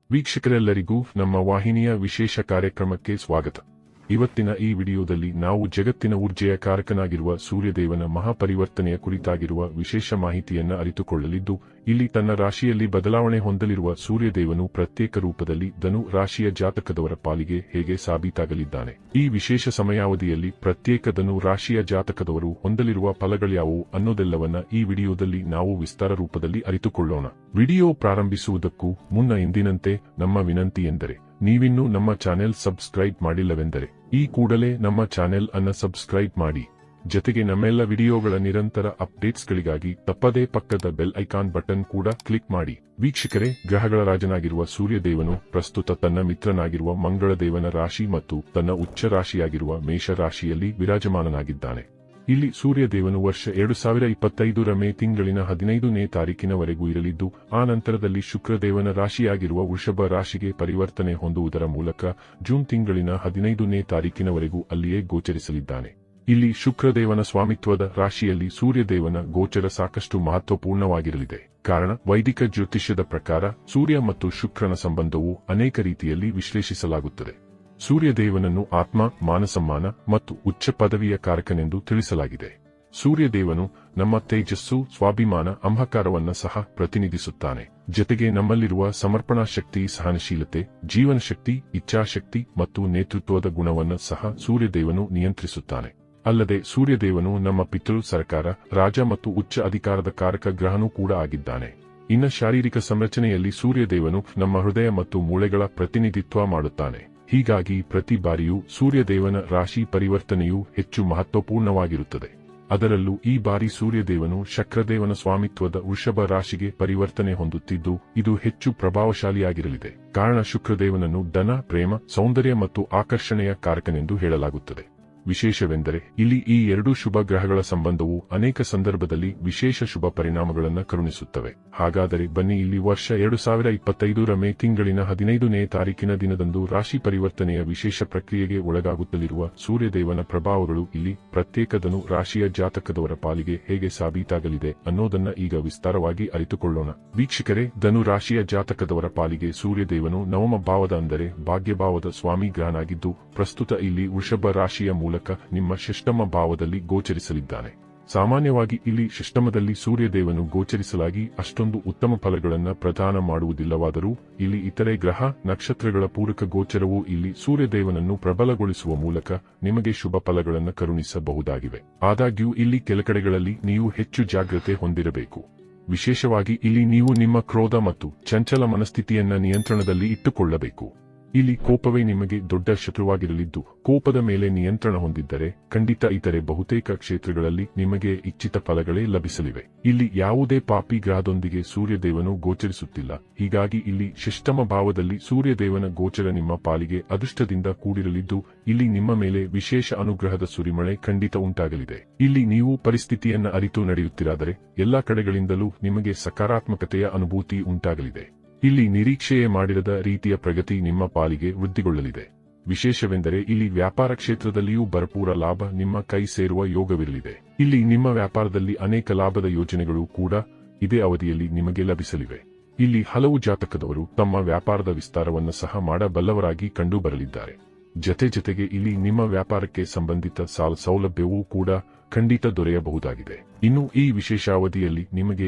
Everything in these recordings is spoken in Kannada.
ವೀಕ್ಷಕರೆಲ್ಲರಿಗೂ ನಮ್ಮ ವಾಹಿನಿಯ ವಿಶೇಷ ಕಾರ್ಯಕ್ರಮಕ್ಕೆ ಸ್ವಾಗತ. ಇವತ್ತಿನ ಈ ವಿಡಿಯೋದಲ್ಲಿ ನಾವು ಜಗತ್ತಿನ ಊರ್ಜೆಯ ಕಾರಕನಾಗಿರುವ ಸೂರ್ಯದೇವನ ಮಹಾಪರಿವರ್ತನೆಯ ಕುರಿತಾಗಿರುವ ವಿಶೇಷ ಮಾಹಿತಿಯನ್ನ ಅರಿತುಕೊಳ್ಳಲಿದ್ದು, ಇಲ್ಲಿ ತನ್ನ ರಾಶಿಯಲ್ಲಿ ಬದಲಾವಣೆ ಹೊಂದಲಿರುವ ಸೂರ್ಯದೇವನು ಪ್ರತ್ಯೇಕ ರೂಪದಲ್ಲಿ ಧನು ರಾಶಿಯ ಜಾತಕದವರ ಪಾಲಿಗೆ ಹೇಗೆ ಸಾಬೀತಾಗಲಿದ್ದಾನೆ, ಈ ವಿಶೇಷ ಸಮಯಾವಧಿಯಲ್ಲಿ ಪ್ರತ್ಯೇಕ ಧನು ರಾಶಿಯ ಜಾತಕದವರು ಹೊಂದಲಿರುವ ಫಲಗಳ್ಯಾವುವು ಅನ್ನೋದೆಲ್ಲವನ್ನ ಈ ವಿಡಿಯೋದಲ್ಲಿ ನಾವು ವಿಸ್ತಾರ ರೂಪದಲ್ಲಿ ಅರಿತುಕೊಳ್ಳೋಣ. ವಿಡಿಯೋ ಪ್ರಾರಂಭಿಸುವುದಕ್ಕೂ ಮುನ್ನ ಎಂದಿನಂತೆ ನಮ್ಮ ವಿನಂತಿ ಎಂದರೆ, ನೀವಿನ್ನೂ ನಮ್ಮ ಚಾನೆಲ್ ಸಬ್ಸ್ಕ್ರೈಬ್ ಮಾಡಿಲ್ಲವೆಂದರೆ ಈ ಕೂಡಲೇ ನಮ್ಮ ಚಾನೆಲ್ ಅನ್ನು ಸಬ್ಸ್ಕ್ರೈಬ್ ಮಾಡಿ. ಜೊತೆಗೆ ನಮ್ಮೆಲ್ಲ ವಿಡಿಯೋಗಳ ನಿರಂತರ ಅಪ್ಡೇಟ್ಸ್ಗಳಿಗಾಗಿ ತಪ್ಪದೇ ಪಕ್ಕದ ಬೆಲ್ ಐಕಾನ್ ಬಟನ್ ಕೂಡ ಕ್ಲಿಕ್ ಮಾಡಿ. ವೀಕ್ಷಕರೇ, ಗ್ರಹಗಳ ರಾಜನಾಗಿರುವ ಸೂರ್ಯದೇವನು ಪ್ರಸ್ತುತ ತನ್ನ ಮಿತ್ರನಾಗಿರುವ ಮಂಗಳದೇವನ ರಾಶಿ ಮತ್ತು ತನ್ನ ಉಚ್ಚ ರಾಶಿಯಾಗಿರುವ ಮೇಷ ರಾಶಿಯಲ್ಲಿ ವಿರಾಜಮಾನನಾಗಿದ್ದಾನೆ. ಇಲ್ಲಿ ಸೂರ್ಯದೇವನು ವರ್ಷ 2025 ಮೇ ತಿಂಗಳಿನ 15ನೇ ತಾರೀಕಿನವರೆಗೂ ಇರಲಿದ್ದು, ಆ ನಂತರದಲ್ಲಿ ಶುಕ್ರದೇವನ ರಾಶಿಯಾಗಿರುವ ವೃಷಭ ರಾಶಿಗೆ ಪರಿವರ್ತನೆ ಹೊಂದುವುದರ ಮೂಲಕ ಜೂನ್ ತಿಂಗಳಿನ 15ನೇ ತಾರೀಕಿನವರೆಗೂ ಅಲ್ಲಿಯೇ ಗೋಚರಿಸಲಿದ್ದಾನೆ. ಇಲ್ಲಿ ಶುಕ್ರದೇವನ ಸ್ವಾಮಿತ್ವದ ರಾಶಿಯಲ್ಲಿ ಸೂರ್ಯದೇವನ ಗೋಚರ ಸಾಕಷ್ಟು ಮಹತ್ವಪೂರ್ಣವಾಗಿರಲಿದೆ. ಕಾರಣ, ವೈದಿಕ ಜ್ಯೋತಿಷ್ಯದ ಪ್ರಕಾರ ಸೂರ್ಯ ಮತ್ತು ಶುಕ್ರನ ಸಂಬಂಧವು ಅನೇಕ ರೀತಿಯಲ್ಲಿ ವಿಶ್ಲೇಷಿಸಲಾಗುತ್ತದೆ. ಸೂರ್ಯದೇವನನ್ನು ಆತ್ಮ, ಮಾನಸಮ್ಮಾನ ಮತ್ತು ಉಚ್ಚ ಪದವಿಯ ಕಾರಕನೆಂದು ತಿಳಿಸಲಾಗಿದೆ. ಸೂರ್ಯದೇವನು ನಮ್ಮ ತೇಜಸ್ಸು, ಸ್ವಾಭಿಮಾನ, ಅಹಂಕಾರವನ್ನ ಸಹ ಪ್ರತಿನಿಧಿಸುತ್ತಾನೆ. ಜೊತೆಗೆ ನಮ್ಮಲ್ಲಿರುವ ಸಮರ್ಪಣಾ ಶಕ್ತಿ, ಸಹನಶೀಲತೆ, ಜೀವನ ಶಕ್ತಿ, ಇಚ್ಛಾಶಕ್ತಿ ಮತ್ತು ನೇತೃತ್ವದ ಗುಣವನ್ನು ಸಹ ಸೂರ್ಯದೇವನು ನಿಯಂತ್ರಿಸುತ್ತಾನೆ. ಅಲ್ಲದೆ ಸೂರ್ಯದೇವನು ನಮ್ಮ ಪಿತೃ, ಸರ್ಕಾರ, ರಾಜ ಮತ್ತು ಉಚ್ಚ ಅಧಿಕಾರದ ಕಾರಕ ಗ್ರಹನೂ ಕೂಡ ಆಗಿದ್ದಾನೆ. ಇನ್ನು ಶಾರೀರಿಕ ಸಂರಚನೆಯಲ್ಲಿ ಸೂರ್ಯದೇವನು ನಮ್ಮ ಹೃದಯ ಮತ್ತು ಮೂಳೆಗಳ ಪ್ರತಿನಿಧಿತ್ವ ಮಾಡುತ್ತಾನೆ. ಹೀಗಾಗಿ ಪ್ರತಿ ಬಾರಿಯೂ ಸೂರ್ಯದೇವನ ರಾಶಿ ಪರಿವರ್ತನೆಯೂ ಹೆಚ್ಚು ಮಹತ್ವಪೂರ್ಣವಾಗಿರುತ್ತದೆ. ಅದರಲ್ಲೂ ಈ ಬಾರಿ ಸೂರ್ಯದೇವನು ಶುಕ್ರದೇವನ ಸ್ವಾಮಿತ್ವದ ವೃಷಭ ರಾಶಿಗೆ ಪರಿವರ್ತನೆ ಹೊಂದುತ್ತಿದ್ದು, ಇದು ಹೆಚ್ಚು ಪ್ರಭಾವಶಾಲಿಯಾಗಿರಲಿದೆ. ಕಾರಣ, ಶುಕ್ರದೇವನನ್ನು ಧನ, ಪ್ರೇಮ, ಸೌಂದರ್ಯ ಮತ್ತು ಆಕರ್ಷಣೆಯ ಕಾರಕನೆಂದು ಹೇಳಲಾಗುತ್ತದೆ. ವಿಶೇಷವೆಂದರೆ ಇಲ್ಲಿ ಈ ಎರಡೂ ಶುಭ ಗ್ರಹಗಳ ಸಂಬಂಧವು ಅನೇಕ ಸಂದರ್ಭದಲ್ಲಿ ವಿಶೇಷ ಶುಭ ಪರಿಣಾಮಗಳನ್ನು ಕರುಣಿಸುತ್ತವೆ. ಹಾಗಾದರೆ ಬನ್ನಿ, ಇಲ್ಲಿ ವರ್ಷ 2025 ಮೇ ತಿಂಗಳಿನ 15ನೇ ತಾರೀಕಿನ ದಿನದಂದು ರಾಶಿ ಪರಿವರ್ತನೆಯ ವಿಶೇಷ ಪ್ರಕ್ರಿಯೆಗೆ ಒಳಗಾಗುತ್ತಲಿರುವ ಸೂರ್ಯದೇವನ ಪ್ರಭಾವಗಳು ಇಲ್ಲಿ ಪ್ರತ್ಯೇಕ ಧನು ರಾಶಿಯ ಜಾತಕದವರ ಪಾಲಿಗೆ ಹೇಗೆ ಸಾಬೀತಾಗಲಿದೆ ಅನ್ನೋದನ್ನ ಈಗ ವಿಸ್ತಾರವಾಗಿ ಅರಿತುಕೊಳ್ಳೋಣ. ವೀಕ್ಷಕರೇ, ಧನು ರಾಶಿಯ ಜಾತಕದವರ ಪಾಲಿಗೆ ಸೂರ್ಯದೇವನು ನವಮ ಭಾವದ ಅಂದರೆ ಭಾಗ್ಯಭಾವದ ಸ್ವಾಮಿ ಗ್ರಹನಾಗಿದ್ದು, ಪ್ರಸ್ತುತ ಇಲ್ಲಿ ವೃಷಭ ರಾಶಿಯ ಮೂಲಕ ನಿಮ್ಮ ಷಷ್ಠಮ ಭಾವದಲ್ಲಿ ಗೋಚರಿಸಲಿದ್ದಾನೆ. ಸಾಮಾನ್ಯವಾಗಿ ಇಲ್ಲಿ ಷಷ್ಠಮದಲ್ಲಿ ಸೂರ್ಯದೇವನು ಗೋಚರಿಸಲಾಗಿ ಅಷ್ಟೊಂದು ಉತ್ತಮ ಫಲಗಳನ್ನು ಪ್ರದಾನ ಮಾಡುವುದಿಲ್ಲವಾದರೂ, ಇಲ್ಲಿ ಇತರೆ ಗ್ರಹ ನಕ್ಷತ್ರಗಳ ಪೂರಕ ಗೋಚರವು ಇಲ್ಲಿ ಸೂರ್ಯದೇವನನ್ನು ಪ್ರಬಲಗೊಳಿಸುವ ಮೂಲಕ ನಿಮಗೆ ಶುಭ ಫಲಗಳನ್ನು ಕರುಣಿಸಬಹುದಾಗಿವೆ. ಆದಾಗ್ಯೂ ಇಲ್ಲಿ ಕೆಲ ಕಡೆಗಳಲ್ಲಿ ನೀವು ಹೆಚ್ಚು ಜಾಗ್ರತೆ ಹೊಂದಿರಬೇಕು. ವಿಶೇಷವಾಗಿ ಇಲ್ಲಿ ನೀವು ನಿಮ್ಮ ಕ್ರೋಧ ಮತ್ತು ಚಂಚಲ ಮನಸ್ಥಿತಿಯನ್ನ ನಿಯಂತ್ರಣದಲ್ಲಿ ಇಟ್ಟುಕೊಳ್ಳಬೇಕು. ಇಲ್ಲಿ ಕೋಪವೇ ನಿಮಗೆ ದೊಡ್ಡ ಶತ್ರುವಾಗಿರಲಿದ್ದು, ಕೋಪದ ಮೇಲೆ ನಿಯಂತ್ರಣ ಹೊಂದಿದ್ದರೆ ಖಂಡಿತ ಇತರೆ ಬಹುತೇಕ ಕ್ಷೇತ್ರಗಳಲ್ಲಿ ನಿಮಗೆ ಇಚ್ಛಿತ ಫಲಗಳೇ ಲಭಿಸಲಿವೆ. ಇಲ್ಲಿ ಯಾವುದೇ ಪಾಪಿ ಗ್ರಹದೊಂದಿಗೆ ಸೂರ್ಯದೇವನು ಗೋಚರಿಸುತ್ತಿಲ್ಲ. ಹೀಗಾಗಿ ಇಲ್ಲಿ ಷಷ್ಠಮ ಭಾವದಲ್ಲಿ ಸೂರ್ಯದೇವನ ಗೋಚರ ನಿಮ್ಮ ಪಾಲಿಗೆ ಅದೃಷ್ಟದಿಂದ ಕೂಡಿರಲಿದ್ದು, ಇಲ್ಲಿ ನಿಮ್ಮ ಮೇಲೆ ವಿಶೇಷ ಅನುಗ್ರಹದ ಸುರಿಮಳೆ ಖಂಡಿತ ಉಂಟಾಗಲಿದೆ. ಇಲ್ಲಿ ನೀವು ಪರಿಸ್ಥಿತಿಯನ್ನ ಅರಿತು ನಡೆಯುತ್ತಿರಾದರೆ ಎಲ್ಲಾ ಕಡೆಗಳಿಂದಲೂ ನಿಮಗೆ ಸಕಾರಾತ್ಮಕತೆಯ ಅನುಭೂತಿ ಉಂಟಾಗಲಿದೆ. ಇಲ್ಲಿ ನಿರೀಕ್ಷೆಯೇ ಮಾಡಿರದ ರೀತಿಯ ಪ್ರಗತಿ ನಿಮ್ಮ ಪಾಲಿಗೆ ವೃದ್ಧಿಗೊಳ್ಳಲಿದೆ. ವಿಶೇಷವೆಂದರೆ ಇಲ್ಲಿ ವ್ಯಾಪಾರ ಕ್ಷೇತ್ರದಲ್ಲಿಯೂ ಭರಪೂರ ಲಾಭ ನಿಮ್ಮ ಕೈ ಸೇರುವ ಯೋಗವಿರಲಿದೆ. ಇಲ್ಲಿ ನಿಮ್ಮ ವ್ಯಾಪಾರದಲ್ಲಿ ಅನೇಕ ಲಾಭದ ಯೋಜನೆಗಳು ಕೂಡ ಇದೇ ಅವಧಿಯಲ್ಲಿ ನಿಮಗೆ ಲಭಿಸಲಿವೆ. ಇಲ್ಲಿ ಹಲವು ಜಾತಕದವರು ತಮ್ಮ ವ್ಯಾಪಾರದ ವಿಸ್ತಾರವನ್ನು ಸಹ ಮಾಡಬಲ್ಲವರಾಗಿ ಕಂಡುಬರಲಿದ್ದಾರೆ. ಜೊತೆಗೆ ಇಲ್ಲಿ ನಿಮ್ಮ ವ್ಯಾಪಾರಕ್ಕೆ ಸಂಬಂಧಿತ ಸಾಲ ಸೌಲಭ್ಯವೂ ಕೂಡ ಖಂಡಿತ ದೊರೆಯಬಹುದಾಗಿದೆ. ಇನ್ನು ಈ ವಿಶೇಷಾವಧಿಯಲ್ಲಿ ನಿಮಗೆ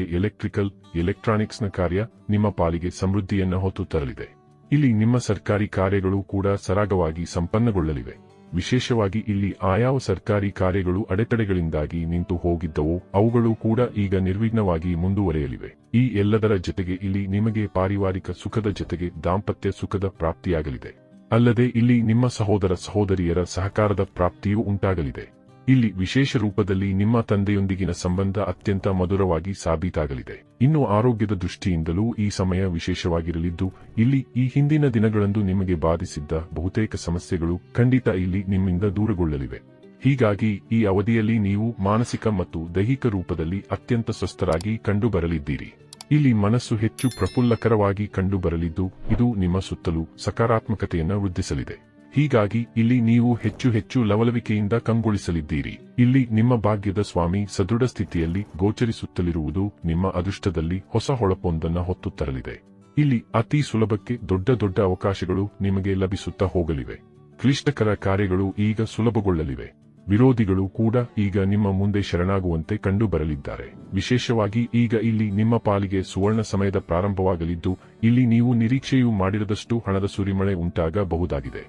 ಎಲೆಕ್ಟ್ರಾನಿಕ್ಸ್ನ ಕಾರ್ಯ ನಿಮ್ಮ ಪಾಲಿಗೆ ಸಮೃದ್ಧಿಯನ್ನ ಹೊತ್ತು ತರಲಿದೆ. ಇಲ್ಲಿ ನಿಮ್ಮ ಸರ್ಕಾರಿ ಕಾರ್ಯಗಳು ಕೂಡ ಸರಾಗವಾಗಿ ಸಂಪನ್ನಗೊಳ್ಳಲಿವೆ. ವಿಶೇಷವಾಗಿ ಇಲ್ಲಿ ಆಯಾವ ಸರ್ಕಾರಿ ಕಾರ್ಯಗಳು ಅಡೆತಡೆಗಳಿಂದಾಗಿ ನಿಂತು ಹೋಗಿದ್ದವೋ ಅವುಗಳು ಕೂಡ ಈಗ ನಿರ್ವಿಘ್ನವಾಗಿ ಮುಂದುವರೆಯಲಿವೆ. ಈ ಎಲ್ಲದರ ಜೊತೆಗೆ ಇಲ್ಲಿ ನಿಮಗೆ ಪಾರಿವಾರಿಕ ಸುಖದ ಜೊತೆಗೆ ದಾಂಪತ್ಯ ಸುಖದ ಪ್ರಾಪ್ತಿಯಾಗಲಿದೆ. ಅಲ್ಲದೆ ಇಲ್ಲಿ ನಿಮ್ಮ ಸಹೋದರ ಸಹೋದರಿಯರ ಸಹಕಾರದ ಪ್ರಾಪ್ತಿಯೂ ಉಂಟಾಗಲಿದೆ. ಇಲ್ಲಿ ವಿಶೇಷ ರೂಪದಲ್ಲಿ ನಿಮ್ಮ ತಂದೆಯೊಂದಿಗಿನ ಸಂಬಂಧ ಅತ್ಯಂತ ಮಧುರವಾಗಿ ಸಾಬೀತಾಗಲಿದೆ. ಇನ್ನು ಆರೋಗ್ಯದ ದೃಷ್ಟಿಯಿಂದಲೂ ಈ ಸಮಯ ವಿಶೇಷವಾಗಿರಲಿದ್ದು, ಇಲ್ಲಿ ಈ ಹಿಂದಿನ ದಿನಗಳಂದು ನಿಮಗೆ ಬಾಧಿಸಿದ್ದ ಬಹುತೇಕ ಸಮಸ್ಯೆಗಳು ಖಂಡಿತ ಇಲ್ಲಿ ನಿಮ್ಮಿಂದ ದೂರಗೊಳ್ಳಲಿವೆ. ಹೀಗಾಗಿ ಈ ಅವಧಿಯಲ್ಲಿ ನೀವು ಮಾನಸಿಕ ಮತ್ತು ದೈಹಿಕ ರೂಪದಲ್ಲಿ ಅತ್ಯಂತ ಸ್ವಸ್ಥರಾಗಿ ಕಂಡುಬರಲಿದ್ದೀರಿ. ಇಲ್ಲಿ ಮನಸ್ಸು ಹೆಚ್ಚು ಪ್ರಫುಲ್ಲಕರವಾಗಿ ಕಂಡುಬರಲಿದ್ದು, ಇದು ನಿಮ್ಮ ಸುತ್ತಲೂ ಸಕಾರಾತ್ಮಕತೆಯನ್ನು ವೃದ್ಧಿಸಲಿದೆ. ಹೀಗಾಗಿ ಇಲ್ಲಿ ನೀವು ಹೆಚ್ಚು ಲವಲವಿಕೆಯಿಂದ ಕಂಗೊಳಿಸಲಿದ್ದೀರಿ. ಇಲ್ಲಿ ನಿಮ್ಮ ಭಾಗ್ಯದ ಸ್ವಾಮಿ ಸದೃಢ ಸ್ಥಿತಿಯಲ್ಲಿ ಗೋಚರಿಸುತ್ತಲಿರುವುದು ನಿಮ್ಮ ಅದೃಷ್ಟದಲ್ಲಿ ಹೊಸ ಹೊಳಪೊಂದನ್ನು ಹೊತ್ತು ತರಲಿದೆ. ಇಲ್ಲಿ ಅತಿ ಸುಲಭಕ್ಕೆ ದೊಡ್ಡ ದೊಡ್ಡ ಅವಕಾಶಗಳು ನಿಮಗೆ ಲಭಿಸುತ್ತಾ ಹೋಗಲಿವೆ. ಕ್ಲಿಷ್ಟಕರ ಕಾರ್ಯಗಳು ಈಗ ಸುಲಭಗೊಳ್ಳಲಿವೆ. ವಿರೋಧಿಗಳು ಕೂಡ ಈಗ ನಿಮ್ಮ ಮುಂದೆ ಶರಣಾಗುವಂತೆ ಕಂಡುಬರಲಿದ್ದಾರೆ. ವಿಶೇಷವಾಗಿ ಈಗ ಇಲ್ಲಿ ನಿಮ್ಮ ಪಾಲಿಗೆ ಸುವರ್ಣ ಸಮಯದ ಪ್ರಾರಂಭವಾಗಲಿದ್ದು, ಇಲ್ಲಿ ನೀವು ನಿರೀಕ್ಷೆಯೂ ಮಾಡಿರದಷ್ಟು ಹಣದ ಸುರಿಮಳೆ ಉಂಟಾಗಬಹುದಾಗಿದೆ.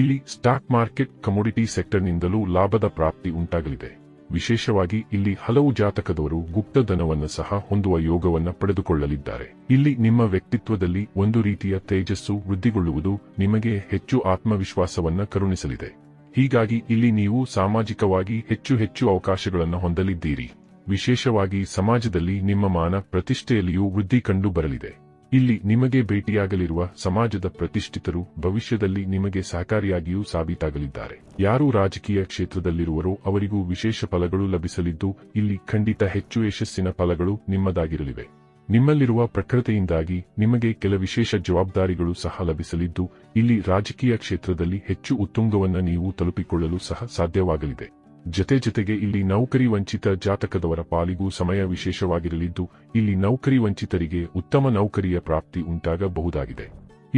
ಇಲ್ಲಿ ಸ್ಟಾಕ್ ಮಾರ್ಕೆಟ್, ಕಮೋಡಿಟಿ ಸೆಕ್ಟರ್ನಿಂದಲೂ ಲಾಭದ ಪ್ರಾಪ್ತಿ ಉಂಟಾಗಲಿದೆ. ವಿಶೇಷವಾಗಿ ಇಲ್ಲಿ ಹಲವು ಜಾತಕದವರು ಗುಪ್ತಧನವನ್ನು ಸಹ ಹೊಂದುವ ಯೋಗವನ್ನು ಪಡೆದುಕೊಳ್ಳಲಿದ್ದಾರೆ. ಇಲ್ಲಿ ನಿಮ್ಮ ವ್ಯಕ್ತಿತ್ವದಲ್ಲಿ ಒಂದು ರೀತಿಯ ತೇಜಸ್ಸು ವೃದ್ಧಿಗೊಳ್ಳುವುದು ನಿಮಗೆ ಹೆಚ್ಚು ಆತ್ಮವಿಶ್ವಾಸವನ್ನ ಕರುಣಿಸಲಿದೆ. ಹೀಗಾಗಿ ಇಲ್ಲಿ ನೀವು ಸಾಮಾಜಿಕವಾಗಿ ಹೆಚ್ಚು ಹೆಚ್ಚು ಅವಕಾಶಗಳನ್ನು ಹೊಂದಲಿದ್ದೀರಿ. ವಿಶೇಷವಾಗಿ ಸಮಾಜದಲ್ಲಿ ನಿಮ್ಮ ಮಾನ ಪ್ರತಿಷ್ಠೆಯಲ್ಲಿಯೂ ವೃದ್ಧಿ ಕಂಡು ಬರಲಿದೆ. ಇಲ್ಲಿ ನಿಮಗೆ ಭೇಟಿಯಾಗಲಿರುವ ಸಮಾಜದ ಪ್ರತಿಷ್ಠಿತರು ಭವಿಷ್ಯದಲ್ಲಿ ನಿಮಗೆ ಸಹಕಾರಿಯಾಗಿಯೂ ಸಾಬೀತಾಗಲಿದ್ದಾರೆ. ಯಾರು ರಾಜಕೀಯ ಕ್ಷೇತ್ರದಲ್ಲಿರುವರೋ ಅವರಿಗೂ ವಿಶೇಷ ಫಲಗಳು ಲಭಿಸಲಿದ್ದು, ಇಲ್ಲಿ ಖಂಡಿತ ಹೆಚ್ಚು ಯಶಸ್ಸಿನ ಫಲಗಳು ನಿಮ್ಮದಾಗಿರಲಿವೆ. ನಿಮ್ಮಲ್ಲಿರುವ ಪ್ರಖರತೆಯಿಂದಾಗಿ ನಿಮಗೆ ಕೆಲ ವಿಶೇಷ ಜವಾಬ್ದಾರಿಗಳು ಸಹ ಲಭಿಸಲಿದ್ದು, ಇಲ್ಲಿ ರಾಜಕೀಯ ಕ್ಷೇತ್ರದಲ್ಲಿ ಹೆಚ್ಚು ಉತ್ತುಂಗವನ್ನು ನೀವು ತಲುಪಿಕೊಳ್ಳಲು ಸಹ ಸಾಧ್ಯವಾಗಲಿದೆ. ಜೊತೆಗೆ ಇಲ್ಲಿ ನೌಕರಿ ವಂಚಿತ ಜಾತಕದವರ ಪಾಲಿಗೂ ಸಮಯ ವಿಶೇಷವಾಗಿರಲಿದ್ದು, ಇಲ್ಲಿ ನೌಕರಿ ವಂಚಿತರಿಗೆ ಉತ್ತಮ ನೌಕರಿಯ ಪ್ರಾಪ್ತಿ ಉಂಟಾಗಬಹುದಾಗಿದೆ.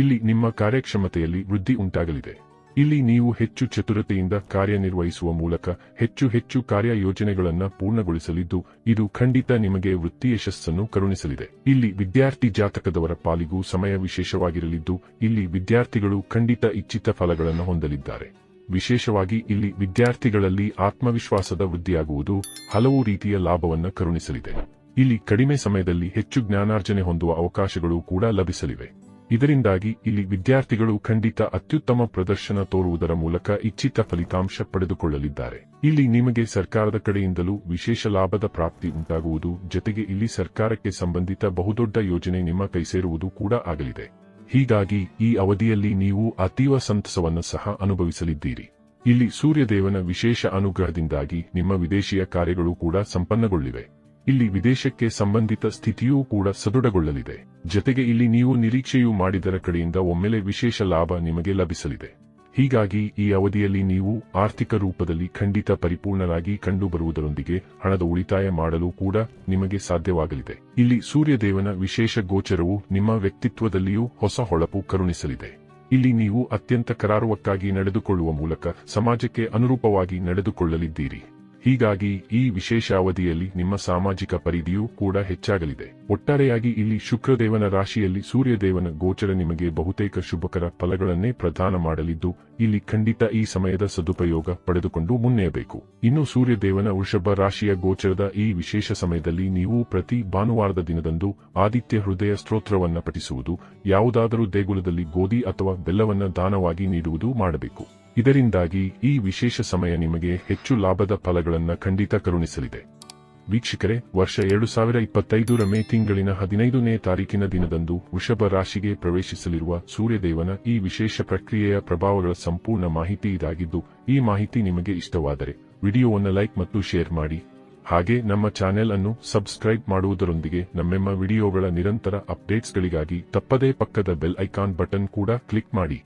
ಇಲ್ಲಿ ನಿಮ್ಮ ಕಾರ್ಯಕ್ಷಮತೆಯಲ್ಲಿ ವೃದ್ಧಿ ಉಂಟಾಗಲಿದೆ. ಇಲ್ಲಿ ನೀವು ಹೆಚ್ಚು ಚತುರತೆಯಿಂದ ಕಾರ್ಯನಿರ್ವಹಿಸುವ ಮೂಲಕ ಹೆಚ್ಚು ಹೆಚ್ಚು ಕಾರ್ಯಯೋಜನೆಗಳನ್ನು ಪೂರ್ಣಗೊಳಿಸಲಿದ್ದು, ಇದು ಖಂಡಿತ ನಿಮಗೆ ವೃತ್ತಿ ಯಶಸ್ಸನ್ನು ಕರುಣಿಸಲಿದೆ. ಇಲ್ಲಿ ವಿದ್ಯಾರ್ಥಿ ಜಾತಕದವರ ಪಾಲಿಗೂ ಸಮಯ ವಿಶೇಷವಾಗಿರಲಿದ್ದು, ಇಲ್ಲಿ ವಿದ್ಯಾರ್ಥಿಗಳು ಖಂಡಿತ ಇಚ್ಛಿತ ಫಲಗಳನ್ನು ಹೊಂದಲಿದ್ದಾರೆ. ವಿಶೇಷವಾಗಿ ಇಲ್ಲಿ ವಿದ್ಯಾರ್ಥಿಗಳಲ್ಲಿ ಆತ್ಮವಿಶ್ವಾಸದ ವೃದ್ಧಿಯಾಗುವುದು ಹಲವು ರೀತಿಯ ಲಾಭವನ್ನು ಕರುಣಿಸಲಿದೆ. ಇಲ್ಲಿ ಕಡಿಮೆ ಸಮಯದಲ್ಲಿ ಹೆಚ್ಚು ಜ್ಞಾನಾರ್ಜನೆ ಹೊಂದುವ ಅವಕಾಶಗಳು ಕೂಡ ಲಭಿಸಲಿವೆ. ಇದರಿಂದಾಗಿ ಇಲ್ಲಿ ವಿದ್ಯಾರ್ಥಿಗಳು ಖಂಡಿತ ಅತ್ಯುತ್ತಮ ಪ್ರದರ್ಶನ ತೋರುವುದರ ಮೂಲಕ ಇಚ್ಛಿತ ಫಲಿತಾಂಶ ಪಡೆದುಕೊಳ್ಳಲಿದ್ದಾರೆ. ಇಲ್ಲಿ ನಿಮಗೆ ಸರ್ಕಾರದ ಕಡೆಯಿಂದಲೂ ವಿಶೇಷ ಲಾಭದ ಪ್ರಾಪ್ತಿ ಉಂಟಾಗುವುದು, ಜೊತೆಗೆ ಇಲ್ಲಿ ಸರ್ಕಾರಕ್ಕೆ ಸಂಬಂಧಿತ ಬಹುದೊಡ್ಡ ಯೋಜನೆ ನಿಮ್ಮ ಕೈಸೇರುವುದು ಕೂಡ ಆಗಲಿದೆ. ಹೀಗಾಗಿ ಈ ಅವಧಿಯಲ್ಲಿ ನೀವು ಅತೀವ ಸಂತಸವನ್ನು ಸಹ ಅನುಭವಿಸಲಿದ್ದೀರಿ. ಇಲ್ಲಿ ಸೂರ್ಯದೇವನ ವಿಶೇಷ ಅನುಗ್ರಹದಿಂದಾಗಿ ನಿಮ್ಮ ವಿದೇಶೀಯ ಕಾರ್ಯಗಳು ಕೂಡ ಸಂಪನ್ನಗೊಳ್ಳಿವೆ. ಇಲ್ಲಿ ವಿದೇಶಕ್ಕೆ ಸಂಬಂಧಿತ ಸ್ಥಿತಿಯೂ ಕೂಡ ಸದೃಢಗೊಳ್ಳಲಿದೆ. ಜೊತೆಗೆ ಇಲ್ಲಿ ನೀವು ನಿರೀಕ್ಷೆಯೂ ಮಾಡಿದರ ಕಡೆಯಿಂದ ಒಮ್ಮೆಲೆ ವಿಶೇಷ ಲಾಭ ನಿಮಗೆ ಲಭಿಸಲಿದೆ. ಹೀಗಾಗಿ ಈ ಅವಧಿಯಲ್ಲಿ ನೀವು ಆರ್ಥಿಕ ರೂಪದಲ್ಲಿ ಖಂಡಿತ ಪರಿಪೂರ್ಣರಾಗಿ ಕಂಡುಬರುವುದರೊಂದಿಗೆ ಹಣದ ಉಳಿತಾಯ ಮಾಡಲು ಕೂಡ ನಿಮಗೆ ಸಾಧ್ಯವಾಗಲಿದೆ. ಇಲ್ಲಿ ಸೂರ್ಯದೇವನ ವಿಶೇಷ ಗೋಚರವು ನಿಮ್ಮ ವ್ಯಕ್ತಿತ್ವದಲ್ಲಿಯೂ ಹೊಸ ಹೊಳಪು ಕರುಣಿಸಲಿದೆ. ಇಲ್ಲಿ ನೀವು ಅತ್ಯಂತ ಕರಾರುವಕ್ಕಾಗಿ ನಡೆದುಕೊಳ್ಳುವ ಮೂಲಕ ಸಮಾಜಕ್ಕೆ ಅನುರೂಪವಾಗಿ ನಡೆದುಕೊಳ್ಳಲಿದ್ದೀರಿ. ಹೀಗಾಗಿ ಈ ವಿಶೇಷ ಅವಧಿಯಲ್ಲಿ ನಿಮ್ಮ ಸಾಮಾಜಿಕ ಪರಿಧಿಯೂ ಕೂಡ ಹೆಚ್ಚಾಗಲಿದೆ. ಒಟ್ಟಾರೆಯಾಗಿ ಇಲ್ಲಿ ಶುಕ್ರದೇವನ ರಾಶಿಯಲ್ಲಿ ಸೂರ್ಯದೇವನ ಗೋಚರ ನಿಮಗೆ ಬಹುತೇಕ ಶುಭಕರ ಫಲಗಳನ್ನೇ ಪ್ರದಾನ ಮಾಡಲಿದ್ದು, ಇಲ್ಲಿ ಖಂಡಿತ ಈ ಸಮಯದ ಸದುಪಯೋಗ ಪಡೆದುಕೊಂಡು ಮುನ್ನಡೆಯಬೇಕು. ಇನ್ನು ಸೂರ್ಯದೇವನ ವೃಷಭ ರಾಶಿಯ ಗೋಚರದ ಈ ವಿಶೇಷ ಸಮಯದಲ್ಲಿ ನೀವು ಪ್ರತಿ ಭಾನುವಾರದ ದಿನದಂದು ಆದಿತ್ಯ ಹೃದಯ ಸ್ತೋತ್ರವನ್ನ ಪಠಿಸುವುದು, ಯಾವುದಾದರೂ ದೇಗುಲದಲ್ಲಿ ಗೋಧಿ ಅಥವಾ ಬೆಲ್ಲವನ್ನ ದಾನವಾಗಿ ನೀಡುವುದು ಮಾಡಬೇಕು. ಇದರಿಂದಾಗಿ ಈ ವಿಶೇಷ ಸಮಯ ನಿಮಗೆ ಹೆಚ್ಚು ಲಾಭದ ಫಲಗಳನ್ನು ಖಂಡಿತ ಕರುಣಿಸಲಿದೆ. ವೀಕ್ಷಕರೇ, ವರ್ಷ 2025ರ ಮೇ ತಿಂಗಳಿನ 15ನೇ ತಾರೀಕಿನ ದಿನದಂದು ವೃಷಭ ರಾಶಿಗೆ ಪ್ರವೇಶಿಸಲಿರುವ ಸೂರ್ಯದೇವನ ಈ ವಿಶೇಷ ಪ್ರಕ್ರಿಯೆಯ ಪ್ರಭಾವಗಳ ಸಂಪೂರ್ಣ ಮಾಹಿತಿ ಇದಾಗಿದ್ದು, ಈ ಮಾಹಿತಿ ನಿಮಗೆ ಇಷ್ಟವಾದರೆ ವಿಡಿಯೋವನ್ನು ಲೈಕ್ ಮತ್ತು ಶೇರ್ ಮಾಡಿ. ಹಾಗೆ ನಮ್ಮ ಚಾನೆಲ್ ಅನ್ನು ಸಬ್ಸ್ಕ್ರೈಬ್ ಮಾಡುವುದರೊಂದಿಗೆ ನಮ್ಮೆಮ್ಮ ವಿಡಿಯೋಗಳ ನಿರಂತರ ಅಪ್ಡೇಟ್ಸ್ಗಳಿಗಾಗಿ ತಪ್ಪದೇ ಪಕ್ಕದ ಬೆಲ್ ಐಕಾನ್ ಬಟನ್ ಕೂಡ ಕ್ಲಿಕ್ ಮಾಡಿ.